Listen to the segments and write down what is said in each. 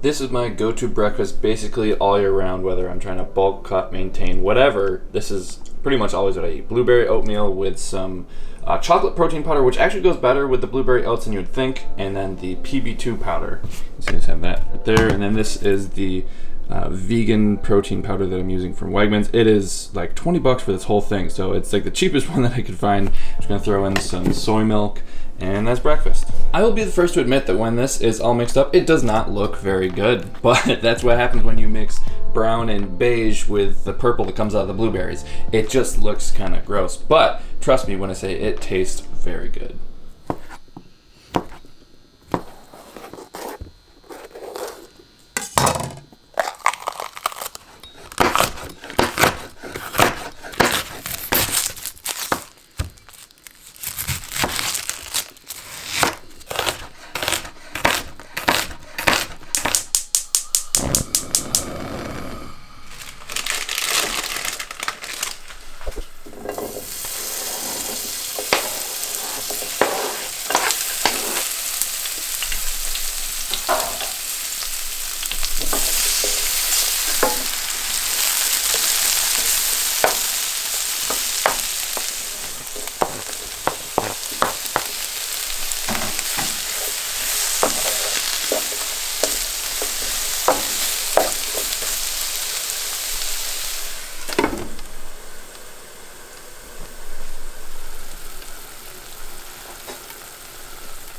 This is my go-to breakfast basically all year round, whether I'm trying to bulk cut, maintain, whatever. This is pretty much always what I eat. Blueberry oatmeal with some chocolate protein powder, which actually goes better with the blueberry oats than you would think, and then the PB2 powder. So you just have that right there, and then this is the vegan protein powder that I'm using from Wegmans. It is like 20 bucks for this whole thing, so it's like the cheapest one that I could find. Just gonna throw in some soy milk, and that's breakfast. I will be the first to admit that when this is all mixed up, it does not look very good, but that's what happens when you mix brown and beige with the purple that comes out of the blueberries. It just looks kind of gross, but trust me when I say it tastes very good.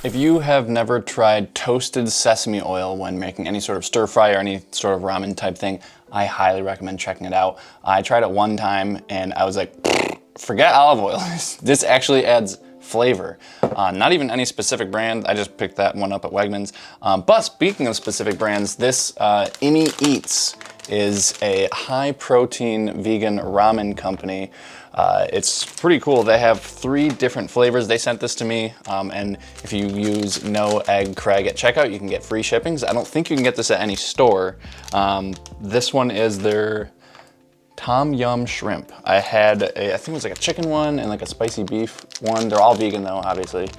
If you have never tried toasted sesame oil when making any sort of stir fry or any sort of ramen type thing, I highly recommend checking it out. I tried it one time and I was like, forget olive oil. This actually adds flavor. Not even any specific brand. I just picked that one up at Wegmans. But speaking of specific brands, this Imi Eats is a high protein vegan ramen company. It's pretty cool. They have 3 different flavors. They sent this to me, and if you use no egg Craig at checkout, you can get free shippings. I don't think you can get this at any store. This one is their Tom Yum Shrimp. I had I think it was like a chicken one and like a spicy beef one. They're all vegan though, obviously.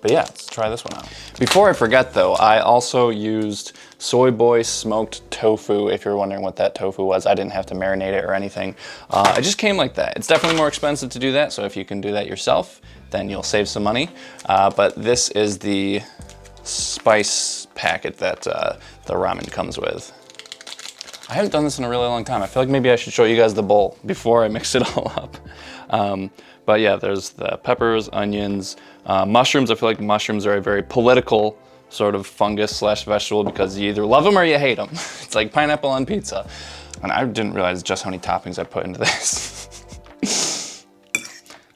But yeah, let's try this one out. Before I forget though, I also used Soy Boy smoked tofu. If you're wondering what that tofu was, I didn't have to marinate it or anything. It just came like that. It's definitely more expensive to do that, so if you can do that yourself, then you'll save some money. But this is the spice packet that the ramen comes with. I haven't done this in a really long time. I feel like maybe I should show you guys the bowl before I mix it all up. But yeah, there's the peppers, onions, mushrooms. I feel like mushrooms are a very political sort of fungus slash vegetable because you either love them or you hate them. It's like pineapple on pizza. And I didn't realize just how many toppings I put into this.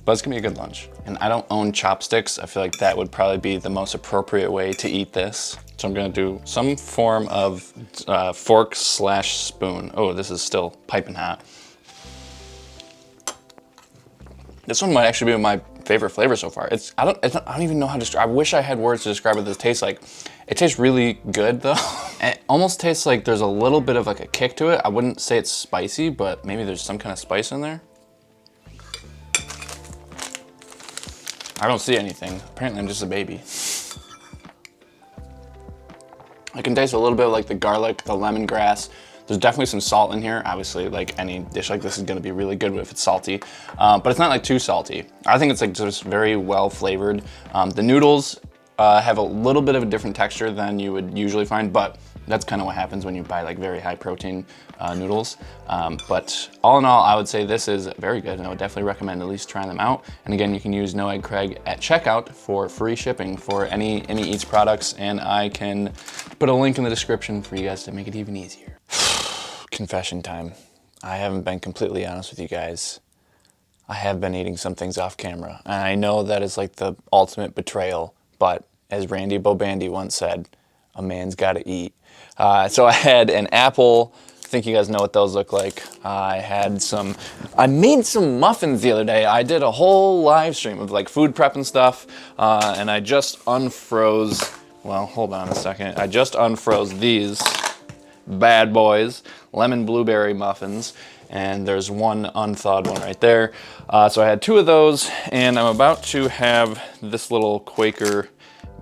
But it's gonna be a good lunch. And I don't own chopsticks. I feel like that would probably be the most appropriate way to eat this. So I'm gonna do some form of fork slash spoon. Oh, this is still piping hot. This one might actually be my favorite flavor so far. I don't even know how to describe. I wish I had words to describe what this tastes like. It tastes really good though. It almost tastes like there's a little bit of like a kick to it. I wouldn't say it's spicy, but maybe there's some kind of spice in there. I don't see anything. Apparently I'm just a baby. I can taste a little bit of like the garlic, the lemongrass. There's definitely some salt in here. Obviously, like any dish like this is gonna be really good if it's salty, but it's not like too salty. I think it's like just very well flavored. The noodles have a little bit of a different texture than you would usually find, but that's kind of what happens when you buy like very high protein noodles. But all in all, I would say this is very good, and I would definitely recommend at least trying them out. And again, you can use No Egg Craig at checkout for free shipping for any Eats products, and I can put a link in the description for you guys to make it even easier. Confession time. I haven't been completely honest with you guys. I have been eating some things off camera, and I know that is like the ultimate betrayal, but as Randy Bobandy once said, a man's gotta eat. So I had an apple. I think you guys know what those look like. I made some muffins the other day. I did a whole live stream of like food prep and stuff, and I just unfroze, well, hold on a second. I just unfroze these bad boys, lemon blueberry muffins, and there's one unthawed one right there. So I had 2 of those, and I'm about to have this little Quaker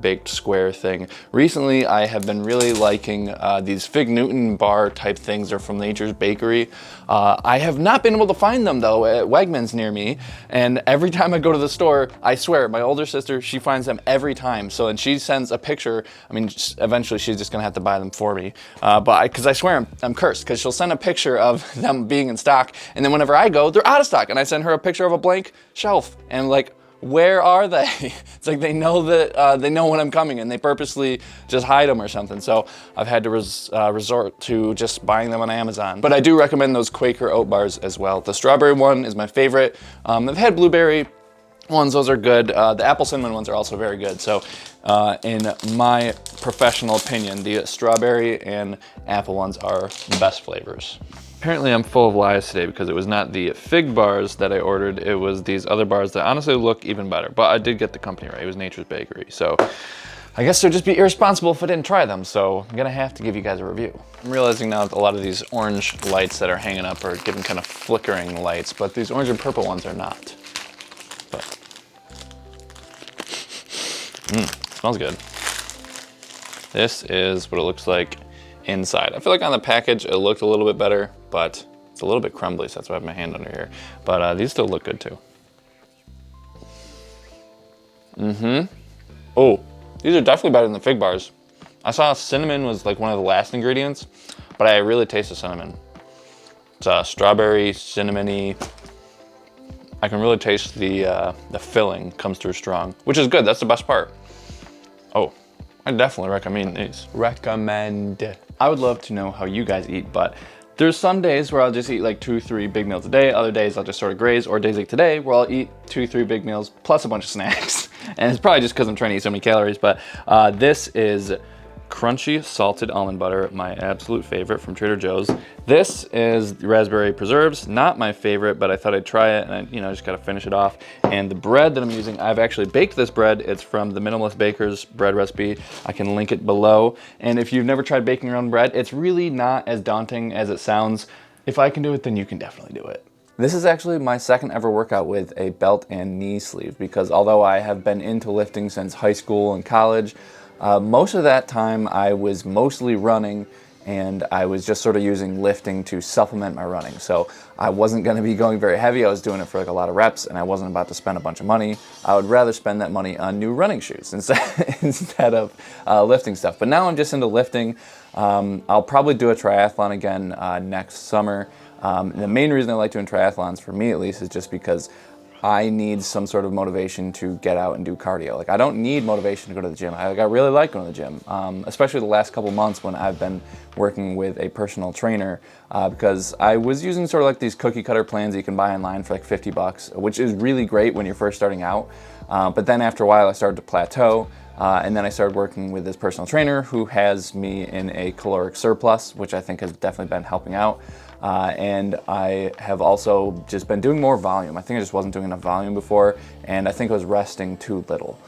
baked square thing. Recently, I have been really liking these Fig Newton bar type things. They're from Nature's Bakery. I have not been able to find them though at Wegmans near me. And every time I go to the store, I swear, my older sister, she finds them every time. So, and she sends a picture. I mean, eventually she's just gonna have to buy them for me. Because I swear I'm cursed, because she'll send a picture of them being in stock. And then whenever I go, they're out of stock. And I send her a picture of a blank shelf. And like, where are they? It's like they know that they know when I'm coming and they purposely just hide them or something. So I've had to resort to just buying them on Amazon. But I do recommend those Quaker oat bars as well. The strawberry one is my favorite. I've had blueberry ones, those are good. The apple cinnamon ones are also very good. So in my professional opinion, the strawberry and apple ones are the best flavors. Apparently I'm full of lies today because it was not the fig bars that I ordered, it was these other bars that honestly look even better. But I did get the company right, it was Nature's Bakery. So I guess they'd just be irresponsible if I didn't try them, so I'm gonna have to give you guys a review. I'm realizing now that a lot of these orange lights that are hanging up are giving kind of flickering lights, but these orange and purple ones are not. But, smells good. This is what it looks like inside. I feel like on the package it looked a little bit better, but it's a little bit crumbly, so that's why I have my hand under here. But these still look good too. Oh, these are definitely better than the fig bars. I saw cinnamon was like one of the last ingredients, but I really taste the cinnamon. It's strawberry, cinnamony. I can really taste the filling comes through strong, which is good. That's the best part. Oh, I definitely recommend these. Recommend. I would love to know how you guys eat, but there's some days where I'll just eat like 2-3 big meals a day. Other days I'll just sort of graze, or days like today where I'll eat 2-3 big meals plus a bunch of snacks. And it's probably just because I'm trying to eat so many calories, but this is crunchy salted almond butter, my absolute favorite from Trader Joe's. This is raspberry preserves, not my favorite, but I thought I'd try it, and I just gotta finish it off. And the bread that I'm using, I've actually baked this bread. It's from the Minimalist Baker's bread recipe. I can link it below. And if you've never tried baking your own bread, it's really not as daunting as it sounds. If I can do it, then you can definitely do it. This is actually my second ever workout with a belt and knee sleeve, because although I have been into lifting since high school and college, most of that time I was mostly running, and I was just sort of using lifting to supplement my running. So I wasn't going to be going very heavy. I was doing it for like a lot of reps, and I wasn't about to spend a bunch of money. I would rather spend that money on new running shoes instead of lifting stuff. But now I'm just into lifting. I'll probably do a triathlon again next summer. The main reason I like doing triathlons, for me at least, is just because I need some sort of motivation to get out and do cardio. Like, I don't need motivation to go to the gym. I really like going to the gym, especially the last couple months when I've been working with a personal trainer, because I was using sort of like these cookie cutter plans that you can buy online for like 50 bucks, which is really great when you're first starting out. But then after a while I started to plateau, and then I started working with this personal trainer who has me in a caloric surplus, which I think has definitely been helping out. And I have also just been doing more volume. I think I just wasn't doing enough volume before, and I think I was resting too little.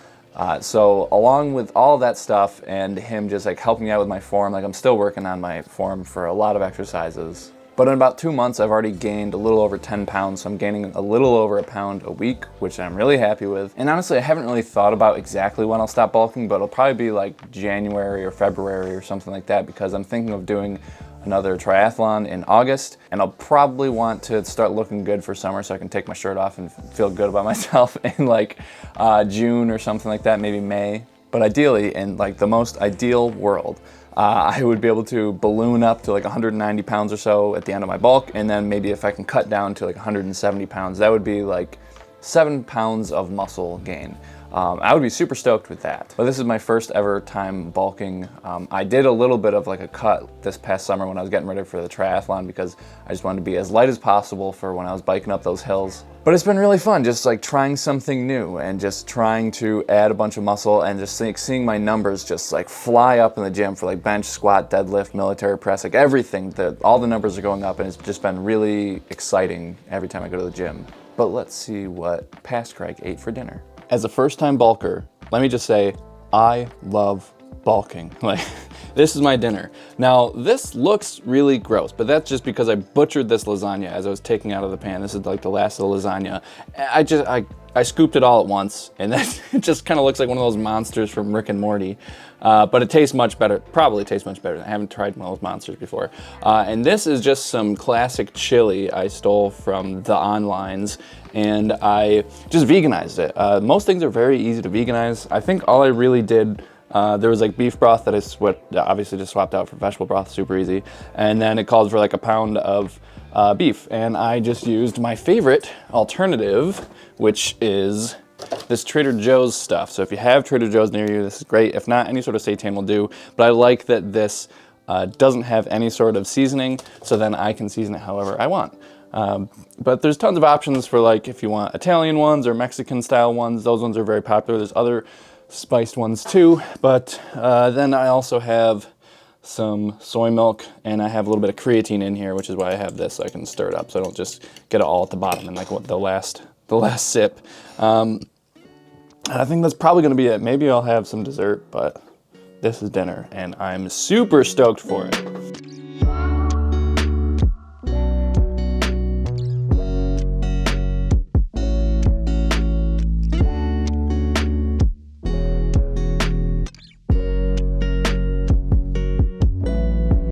So along with all that stuff and him just like helping me out with my form, like I'm still working on my form for a lot of exercises. But in about 2 months, I've already gained a little over 10 pounds, so I'm gaining a little over a pound a week, which I'm really happy with. And honestly, I haven't really thought about exactly when I'll stop bulking, but it'll probably be like January or February or something like that, because I'm thinking of doing another triathlon in August, and I'll probably want to start looking good for summer so I can take my shirt off and feel good about myself in like June or something like that, maybe May. But ideally, in like the most ideal world, I would be able to balloon up to like 190 pounds or so at the end of my bulk, and then maybe if I can cut down to like 170 pounds, that would be like 7 pounds of muscle gain. I would be super stoked with that. But this is my first ever time bulking. I did a little bit of like a cut this past summer when I was getting ready for the triathlon, because I just wanted to be as light as possible for when I was biking up those hills. But it's been really fun just like trying something new and just trying to add a bunch of muscle, and just like seeing my numbers just like fly up in the gym for like bench, squat, deadlift, military press, like everything. All the numbers are going up, and it's just been really exciting every time I go to the gym. But let's see what Past Craig ate for dinner. As a first-time bulker, let me just say, I love bulking. Like, This is my dinner. Now, this looks really gross, but that's just because I butchered this lasagna as I was taking out of the pan. This is like the last of the lasagna. I scooped it all at once, and then it just kind of looks like one of those monsters from Rick and Morty. But it tastes much better, probably tastes much better. I haven't tried one of those monsters before. And this is just some classic chili I stole from the onlines, and I just veganized it. Most things are very easy to veganize. I think all I really did, there was like beef broth that I obviously just swapped out for vegetable broth, super easy. And then it calls for like a pound of beef. And I just used my favorite alternative, which is this Trader Joe's stuff. So if you have Trader Joe's near you, this is great. If not, any sort of seitan will do. But I like that this doesn't have any sort of seasoning, so then I can season it however I want. But there's tons of options for like if you want Italian ones or Mexican style ones. Those ones are very popular. There's other spiced ones too. But then I also have some soy milk, and I have a little bit of creatine in here, which is why I have this so I can stir it up so I don't just get it all at the bottom and like what the last sip. I think that's probably gonna be it. Maybe I'll have some dessert, but this is dinner and I'm super stoked for it.